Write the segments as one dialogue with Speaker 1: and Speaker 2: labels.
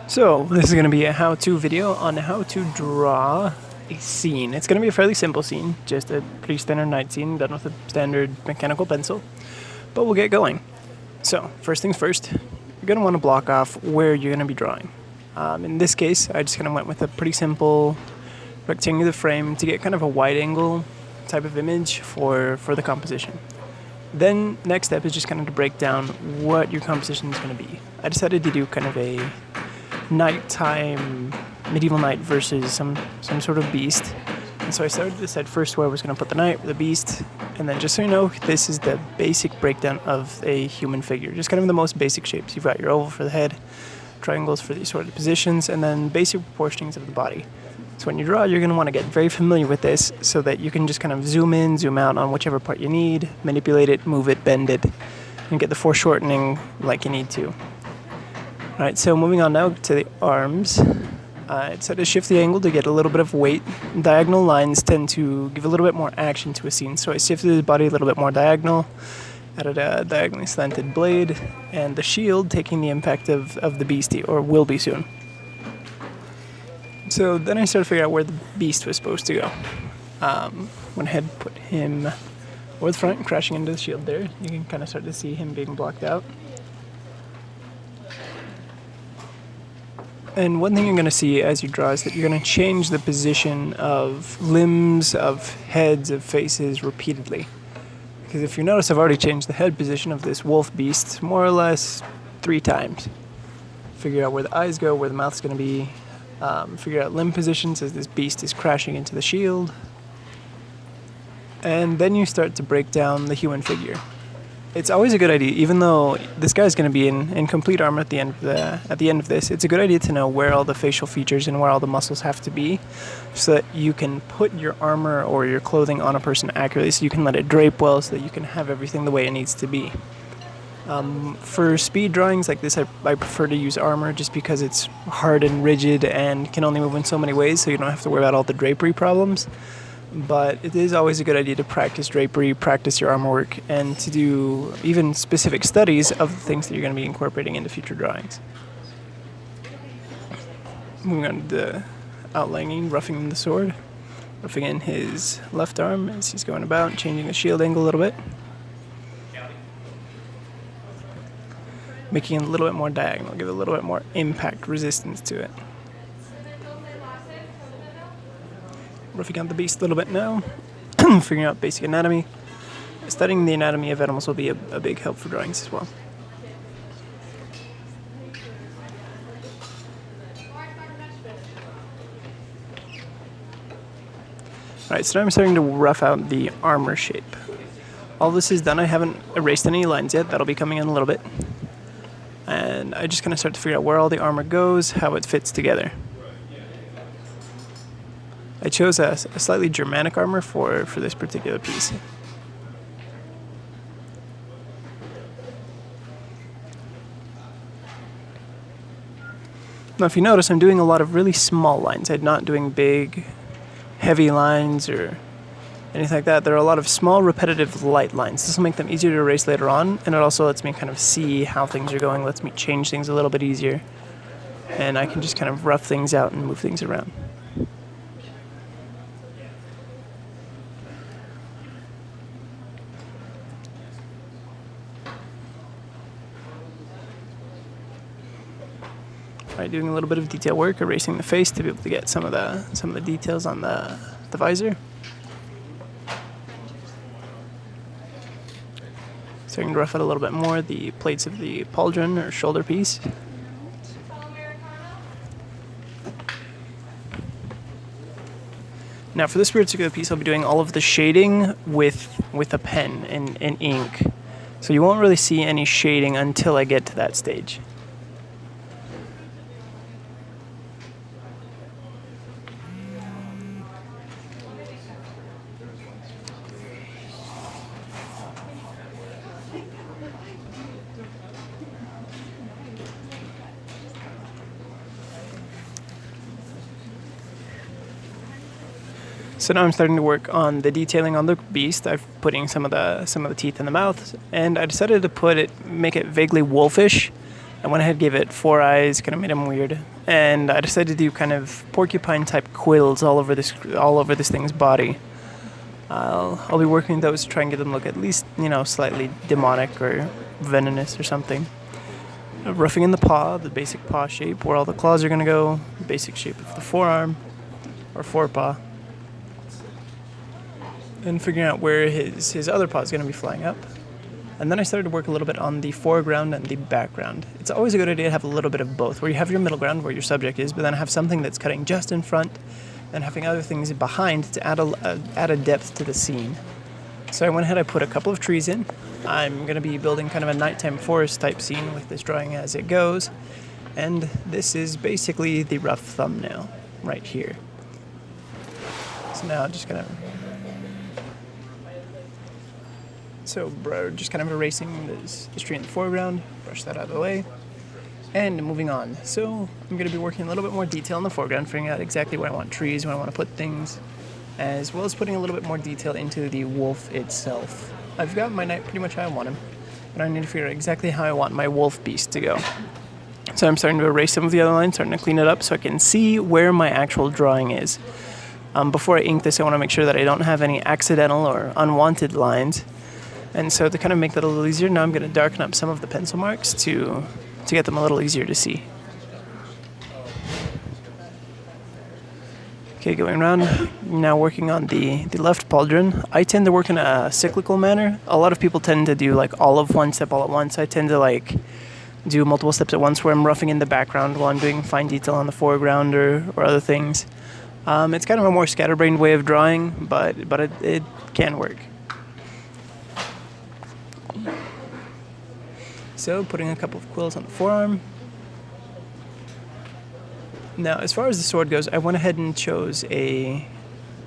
Speaker 1: So this is going to be a how-to video on how to draw a scene. It's going to be a fairly simple scene, just a pretty standard night scene done with a standard mechanical pencil, but we'll get going. So first things first, you're going to want to block off where you're going to be drawing. In this case, I just kind of went with a pretty simple rectangular frame to get kind of a wide angle type of image for the composition. Then next step is just kind of to break down what your composition is going to be. I decided to do kind of a nighttime medieval knight versus some sort of beast. And so I started to decide first where I was going to put the knight, the beast, and then just so you know, this is the basic breakdown of a human figure. Just kind of the most basic shapes. You've got your oval for the head, triangles for these sort of positions, and then basic proportionings of the body. So when you draw, you're going to want to get very familiar with this so that you can just kind of zoom in, zoom out on whichever part you need, manipulate it, move it, bend it, and get the foreshortening like you need to. Alright, so moving on now to the arms. I decided to shift the angle to get a little bit of weight. Diagonal lines tend to give a little bit more action to a scene, so I shifted the body a little bit more diagonal, added a diagonally slanted blade, and the shield taking the impact of the beastie, or will be soon. So then I started to figure out where the beast was supposed to go. Went ahead, put him over the front, crashing into the shield there. You can kind of start to see him being blocked out. And one thing you're going to see as you draw is that you're going to change the position of limbs, of heads, of faces repeatedly. Because if you notice, I've already changed the head position of this wolf beast more or less 3 times. Figure out where the eyes go, where the mouth's going to be. Figure out limb positions as this beast is crashing into the shield. And then you start to break down the human figure. It's always a good idea, even though this guy's going to be in complete armor at the end of this, it's a good idea to know where all the facial features and where all the muscles have to be so that you can put your armor or your clothing on a person accurately, so you can let it drape well, so that you can have everything the way it needs to be. For speed drawings like this, I prefer to use armor just because it's hard and rigid and can only move in so many ways, so you don't have to worry about all the drapery problems. But it is always a good idea to practice drapery, practice your armor work, and to do even specific studies of the things that you're going to be incorporating into future drawings. Moving on to the outlining, roughing in the sword. Roughing in his left arm as he's going about, changing the shield angle a little bit. Making it a little bit more diagonal, give it a little bit more impact resistance to it. Roughing out the beast a little bit now, figuring out basic anatomy. Studying the anatomy of animals will be a big help for drawings as well. Alright, so now I'm starting to rough out the armor shape. All this is done, I haven't erased any lines yet, that'll be coming in a little bit. And I just kind of start to figure out where all the armor goes, how it fits together. I chose a slightly Germanic armor for this particular piece. Now if you notice, I'm doing a lot of really small lines. I'm not doing big, heavy lines or anything like that. There are a lot of small, repetitive, light lines. This will make them easier to erase later on, and it also lets me kind of see how things are going, lets me change things a little bit easier. And I can just kind of rough things out and move things around. Right, doing a little bit of detail work, erasing the face to be able to get some of the details on the visor. Starting to rough out a little bit more the plates of the pauldron or shoulder piece. Now for this particular piece, I'll be doing all of the shading with a pen and ink. So you won't really see any shading until I get to that stage. So now I'm starting to work on the detailing on the beast. I'm putting some of the teeth in the mouth, and I decided to make it vaguely wolfish I went ahead, gave it 4 eyes, kind of made him weird, and I decided to do kind of porcupine-type quills all over this thing's body. I'll be working those to try and get them look at least, slightly demonic or venomous or something. Roughing in the paw, the basic paw shape, where all the claws are going to go, the basic shape of the forearm or forepaw, and figuring out where his other paw is going to be flying up. And then I started to work a little bit on the foreground and the background. It's always a good idea to have a little bit of both, where you have your middle ground, where your subject is, but then have something that's cutting just in front, and having other things behind to add a depth to the scene. So I went ahead, I put a couple of trees in. I'm going to be building kind of a nighttime forest type scene with this drawing as it goes. And this is basically the rough thumbnail right here. So now just kind of... So just kind of erasing this tree in the foreground, brush that out of the way, and moving on. So I'm going to be working a little bit more detail in the foreground, figuring out exactly where I want trees, where I want to put things, as well as putting a little bit more detail into the wolf itself. I've got my knight pretty much how I want him, but I need to figure out exactly how I want my wolf beast to go. So I'm starting to erase some of the other lines, starting to clean it up so I can see where my actual drawing is. Before I ink this, I want to make sure that I don't have any accidental or unwanted lines. And so to kind of make that a little easier, now I'm going to darken up some of the pencil marks to get them a little easier to see. Okay, going around, now working on the left pauldron. I tend to work in a cyclical manner. A lot of people tend to do like all of one step all at once. I tend to like do multiple steps at once where I'm roughing in the background while I'm doing fine detail on the foreground or other things. It's kind of a more scatterbrained way of drawing, but it can work. So putting a couple of quills on the forearm. Now, as far as the sword goes, I went ahead and chose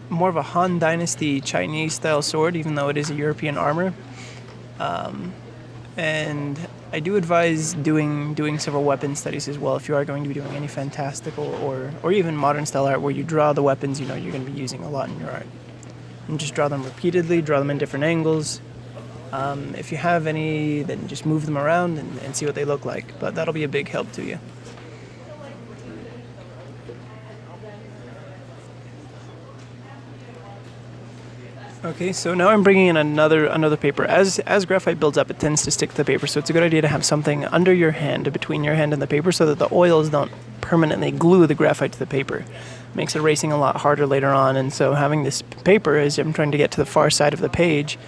Speaker 1: more of a Han Dynasty Chinese style sword, even though it is a European armor. And I do advise doing several weapon studies as well if you are going to be doing any fantastical or even modern style art where you draw the weapons you're going to be using a lot in your art. And just draw them repeatedly, draw them in different angles. If you have any, then just move them around and see what they look like, but that'll be a big help to you. Okay, so now I'm bringing in another paper. As graphite builds up, it tends to stick to the paper, so it's a good idea to have something under your hand, between your hand and the paper, so that the oils don't permanently glue the graphite to the paper. It makes erasing a lot harder later on, and so having this paper as I'm trying to get to the far side of the page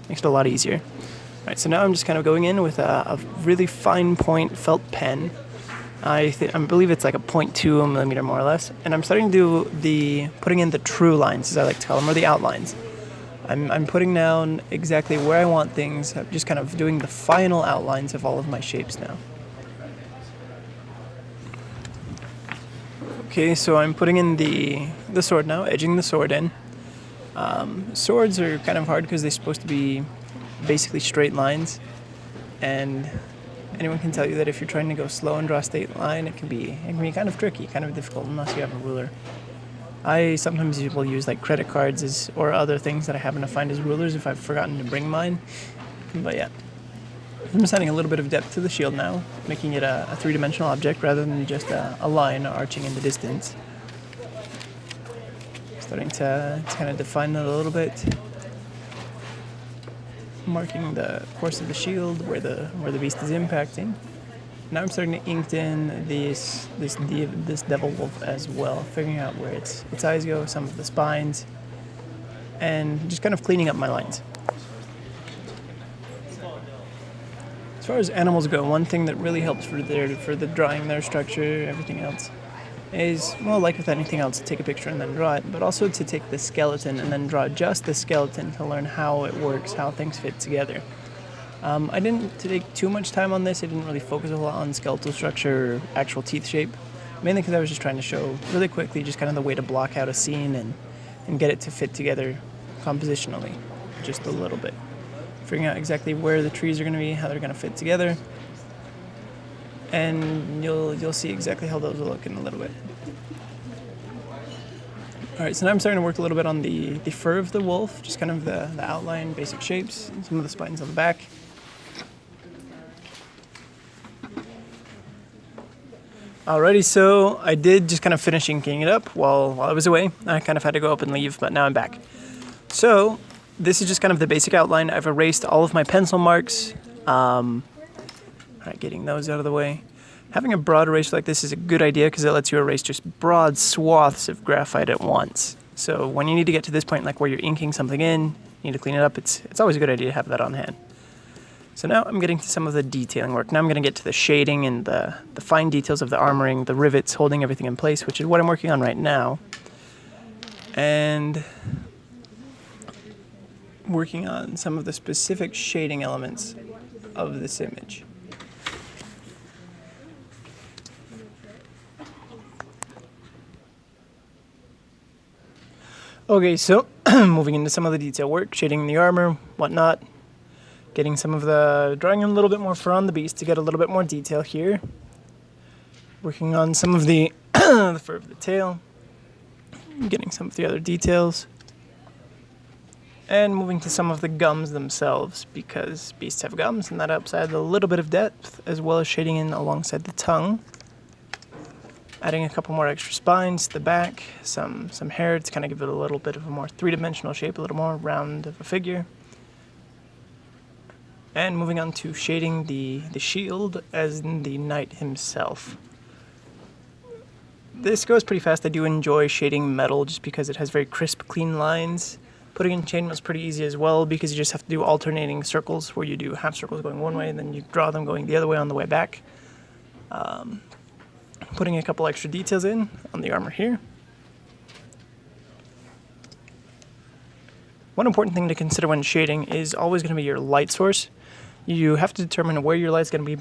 Speaker 1: makes it a lot easier. All right, so now I'm just kind of going in with a really fine point felt pen. I believe it's like a 0.2 millimeter more or less, and I'm starting to do putting in the true lines, as I like to call them, or the outlines. I'm putting down exactly where I want things. I'm just kind of doing the final outlines of all of my shapes now. Okay, so I'm putting in the sword now, edging the sword in. Swords are kind of hard because they're supposed to be basically straight lines, and anyone can tell you that if you're trying to go slow and draw a straight line, it can be kind of tricky, kind of difficult unless you have a ruler. I sometimes will use like credit cards or other things that I happen to find as rulers if I've forgotten to bring mine. But yeah, I'm just adding a little bit of depth to the shield now, making it a three-dimensional object rather than just a line arching in the distance. Starting to kind of define it a little bit, marking the course of the shield, where the beast is impacting. Now I'm starting to ink in this devil wolf as well, figuring out where its eyes go, some of the spines, and just kind of cleaning up my lines. As far as animals go, one thing that really helps for the drawing their structure, everything else, is, well, like with anything else, take a picture and then draw it, but also to take the skeleton and then draw just the skeleton to learn how it works, how things fit together. I didn't take too much time on this. I didn't really focus a lot on skeletal structure or actual teeth shape, mainly because I was just trying to show really quickly just kind of the way to block out a scene and get it to fit together compositionally, just a little bit. Figuring out exactly where the trees are going to be, how they're going to fit together, and you'll see exactly how those will look in a little bit. Alright, so now I'm starting to work a little bit on the fur of the wolf, just kind of the outline, basic shapes, some of the spines on the back. Alrighty, so I did just kind of finish inking it up while I was away. I kind of had to go up and leave, but now I'm back. So this is just kind of the basic outline. I've erased all of my pencil marks. Alright, getting those out of the way. Having a broad eraser like this is a good idea because it lets you erase just broad swaths of graphite at once. So when you need to get to this point, like where you're inking something in, you need to clean it up, it's always a good idea to have that on hand. So now I'm getting to some of the detailing work. Now I'm going to get to the shading and the fine details of the armoring, the rivets holding everything in place, which is what I'm working on right now. And working on some of the specific shading elements of this image. Okay, so moving into some of the detail work, shading the armor, whatnot. Getting some of the, drawing a little bit more fur on the beast to get a little bit more detail here. Working on some of the, the fur of the tail. Getting some of the other details. And moving to some of the gums themselves, because beasts have gums, and that helps add a little bit of depth, as well as shading in alongside the tongue. Adding a couple more extra spines to the back, some hair to kind of give it a little bit of a more three-dimensional shape, a little more round of a figure. And moving on to shading the shield as in the knight himself. This goes pretty fast. I do enjoy shading metal just because it has very crisp, clean lines. Putting in chainmail is pretty easy as well because you just have to do alternating circles where you do half circles going one way and then you draw them going the other way on the way back. Putting a couple extra details in on the armor here. One important thing to consider when shading is always going to be your light source. You have to determine where your light's going to be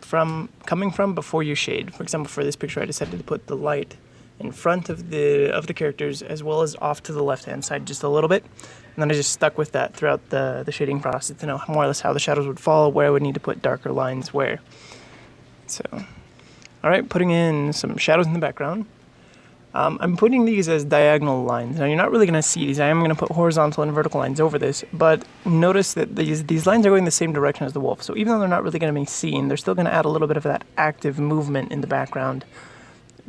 Speaker 1: coming from before you shade. For example, for this picture, I decided to put the light in front of the characters as well as off to the left-hand side just a little bit. And then I just stuck with that throughout the shading process to know more or less how the shadows would fall, where I would need to put darker lines where. So, all right, putting in some shadows in the background. I'm putting these as diagonal lines. Now, you're not really going to see these. I am going to put horizontal and vertical lines over this, but notice that these lines are going the same direction as the wolf. So even though they're not really going to be seen, they're still going to add a little bit of that active movement in the background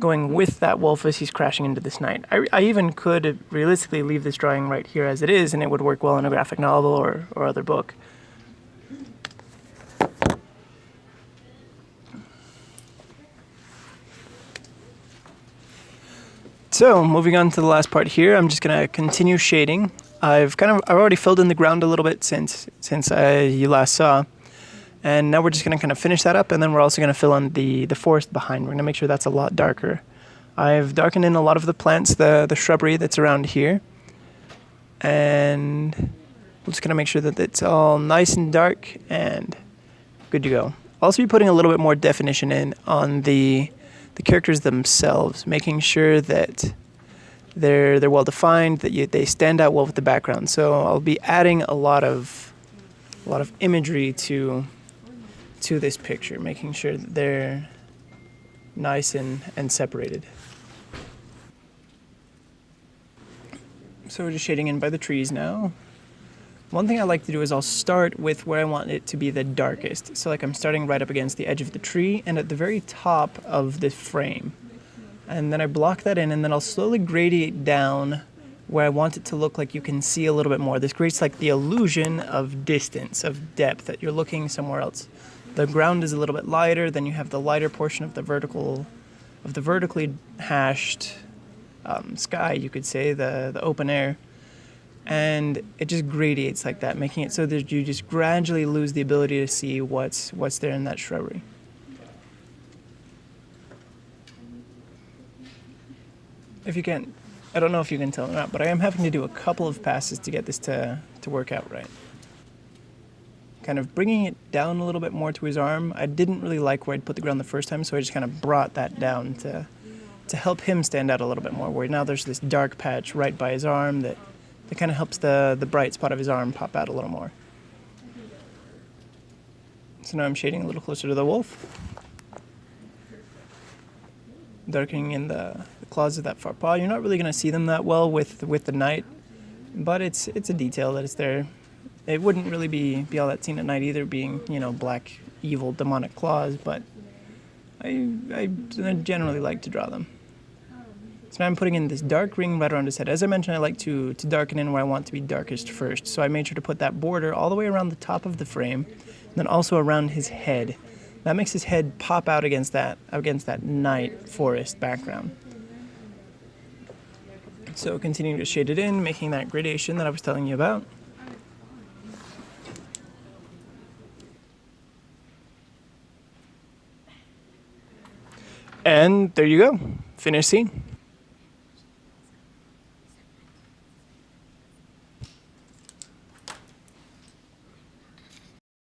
Speaker 1: going with that wolf as he's crashing into this knight. I even could realistically leave this drawing right here as it is, and it would work well in a graphic novel or other book. So moving on to the last part here, I'm just gonna continue shading. I've already filled in the ground a little bit since you last saw, and now we're just gonna kind of finish that up, and then we're also gonna fill in the forest behind. We're gonna make sure that's a lot darker. I've darkened in a lot of the plants, the shrubbery that's around here, and we're just gonna make sure that it's all nice and dark and good to go. I'll also be putting a little bit more definition in on the characters themselves, making sure that they're well defined, that they stand out well with the background. So I'll be adding a lot of imagery to this picture, making sure that they're nice and separated. So we're just shading in by the trees now. One thing I like to do is I'll start with where I want it to be the darkest. So like I'm starting right up against the edge of the tree and at the very top of the frame. And then I block that in, and then I'll slowly gradiate down where I want it to look like you can see a little bit more. This creates like the illusion of distance, of depth, that you're looking somewhere else. The ground is a little bit lighter, then you have the lighter portion of the vertically hashed sky, you could say, the open air. And it just gradiates like that, making it so that you just gradually lose the ability to see what's there in that shrubbery. If you can, I don't know if you can tell or not, but I am having to do a couple of passes to get this to work out right. Kind of bringing it down a little bit more to his arm. I didn't really like where I'd put the ground the first time, so I just kind of brought that down to help him stand out a little bit more, where now there's this dark patch right by his arm that kind of helps the bright spot of his arm pop out a little more. So now I'm shading a little closer to the wolf. Darkening in the claws of that far paw. You're not really going to see them that well with the knight, but it's a detail that is there. It wouldn't really be all that seen at night either, being, black, evil, demonic claws, but I generally like to draw them. So now I'm putting in this dark ring right around his head. As I mentioned, I like to darken in where I want to be darkest first. So I made sure to put that border all the way around the top of the frame, and then also around his head. That makes his head pop out against that night forest background. So continuing to shade it in, making that gradation that I was telling you about. And there you go, finished scene.